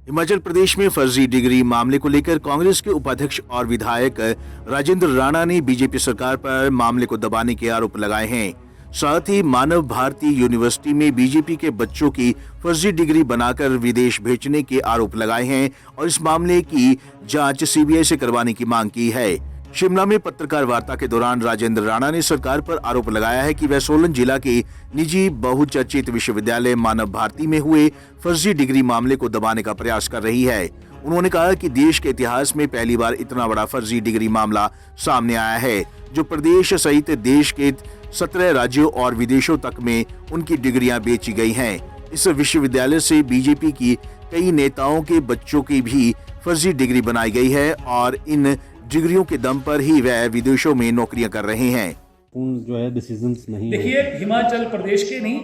हिमाचल प्रदेश में फर्जी डिग्री मामले को लेकर कांग्रेस के उपाध्यक्ष और विधायक राजेंद्र राणा ने बीजेपी सरकार पर मामले को दबाने के आरोप लगाए हैं। साथ ही मानव भारती यूनिवर्सिटी में बीजेपी के बच्चों की फर्जी डिग्री बनाकर विदेश भेजने के आरोप लगाए हैं और इस मामले की जांच सीबीआई से करवाने की मांग की है। शिमला में पत्रकार वार्ता के दौरान राजेंद्र राणा ने सरकार पर आरोप लगाया है कि वह सोलन जिला के निजी बहुचर्चित विश्वविद्यालय मानव भारती में हुए फर्जी डिग्री मामले को दबाने का प्रयास कर रही है। उन्होंने कहा कि देश के इतिहास में पहली बार इतना बड़ा फर्जी डिग्री मामला सामने आया है, जो प्रदेश सहित देश के 17 राज्यों और विदेशों तक में उनकी डिग्रियां बेची गई हैं। इस विश्वविद्यालय से बीजेपी की कई नेताओं के बच्चों की भी फर्जी डिग्री बनाई गई है और इन डिग्रियों के दम पर ही वह विदेशों में नौकरियां कर रहे हैं। जो है डिसीजंस नहीं देखिए, हिमाचल प्रदेश के नहीं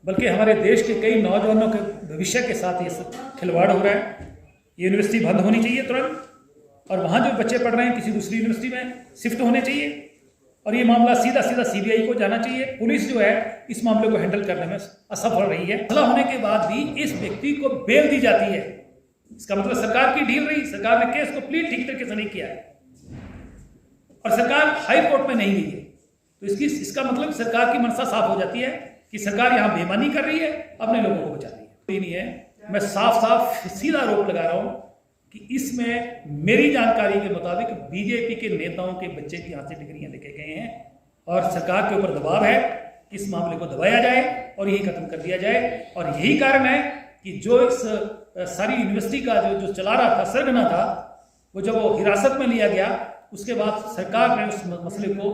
बल्कि हमारे देश के कई नौजवानों के भविष्य के साथ ये खिलवाड़ हो रहा है। ये यूनिवर्सिटी बंद होनी चाहिए तुरंत, और वहाँ जो बच्चे पढ़ रहे हैं किसी दूसरी यूनिवर्सिटी में शिफ्ट होने चाहिए, और ये मामला सीधा सीधा सीबीआई को जाना चाहिए। पुलिस जो है इस मामले को हैंडल करने में असफल रही है। फैसला होने के बाद भी इस व्यक्ति को बेल दी जाती है, इसका मतलब सरकार की डील रही। सरकार ने केस को प्लीट ठीक तरीके से नहीं किया है और सरकार हाई कोर्ट में नहीं गई है, तो इसका मतलब सरकार की मंशा साफ हो जाती है कि सरकार यहां बेईमानी कर रही है, अपने लोगों को बचा रही है। नहीं है, मैं साफ साफ सीधा आरोप लगा रहा हूं कि इसमें मेरी जानकारी के मुताबिक बीजेपी के नेताओं के बच्चे की यहां से डिग्रियां लेके गए हैं और सरकार के ऊपर दबाव है कि इस मामले को दबाया जाए और यही खत्म कर दिया जाए। और यही कारण है कि जो इस सारी यूनिवर्सिटी का जो चला रहा था, सरगना था, वो जब वो हिरासत में लिया गया उसके बाद सरकार ने उस मसले को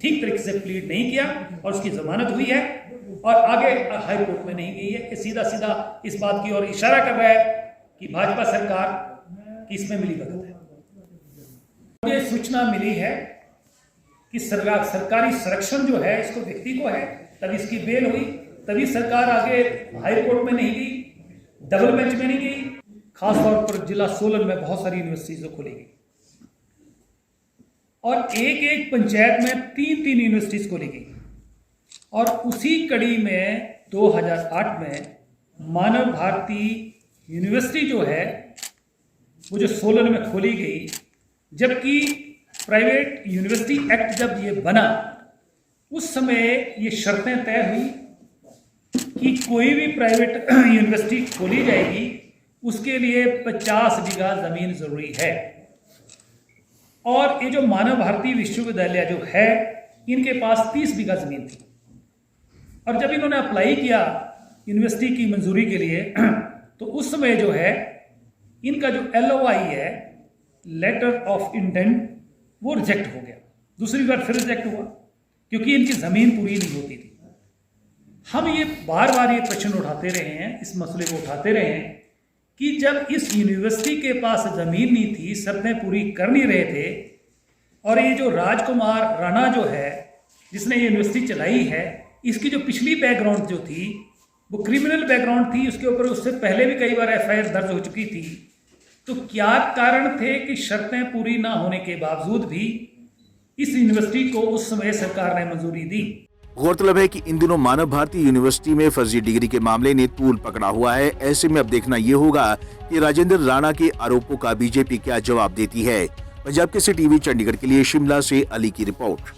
ठीक तरीके से प्लीड नहीं किया और उसकी जमानत हुई है और आगे हाई कोर्ट में नहीं गई है। कि सीधा सीधा इस बात की ओर इशारा कर रहा है कि भाजपा सरकार की इसमें मिलीभगत है। मुझे सूचना मिली है कि सरकारी संरक्षण जो है इसको व्यक्ति को है, तभी इसकी बेल हुई, तभी सरकार आगे हाई कोर्ट में नहीं गई, डबल बेंच में नहीं गई। खासतौर पर जिला सोलन में बहुत सारी यूनिवर्सिटीज खोली गई और एक एक पंचायत में 3-3 यूनिवर्सिटीज खोली गई। और उसी कड़ी में 2008 में मानव भारती यूनिवर्सिटी जो है वो जो सोलन में खोली गई, जबकि प्राइवेट यूनिवर्सिटी एक्ट जब ये बना उस समय ये शर्तें तय हुई कि कोई भी प्राइवेट यूनिवर्सिटी खोली जाएगी उसके लिए 50 बीघा जमीन जरूरी है। और ये जो मानव भारती विश्वविद्यालय जो है इनके पास 30 बीघा जमीन थी, और जब इन्होंने अप्लाई किया यूनिवर्सिटी की मंजूरी के लिए तो उस समय जो है इनका जो LOI है, लेटर ऑफ इंटेंट, वो रिजेक्ट हो गया। दूसरी बार फिर रिजेक्ट हुआ क्योंकि इनकी जमीन पूरी नहीं होती थी। हम ये बार बार ये प्रश्न उठाते रहे हैं, इस मसले को उठाते रहे हैं कि जब इस यूनिवर्सिटी के पास जमीन नहीं थी, शर्तें पूरी कर नहीं रहे थे, और ये जो राजकुमार राणा जो है जिसने ये यूनिवर्सिटी चलाई है, इसकी जो पिछली बैकग्राउंड जो थी वो क्रिमिनल बैकग्राउंड थी, उसके ऊपर उससे पहले भी कई बार FIR दर्ज हो चुकी थी। तो क्या कारण थे कि शर्तें पूरी ना होने के बावजूद भी इस यूनिवर्सिटी को उस समय सरकार ने मंजूरी दी? गौरतलब है कि इन दिनों मानव भारती यूनिवर्सिटी में फर्जी डिग्री के मामले ने तूल पकड़ा हुआ है। ऐसे में अब देखना ये होगा कि राजेंद्र राणा के आरोपों का बीजेपी क्या जवाब देती है। पंजाब केसरी टीवी चंडीगढ़ के लिए शिमला से अली की रिपोर्ट।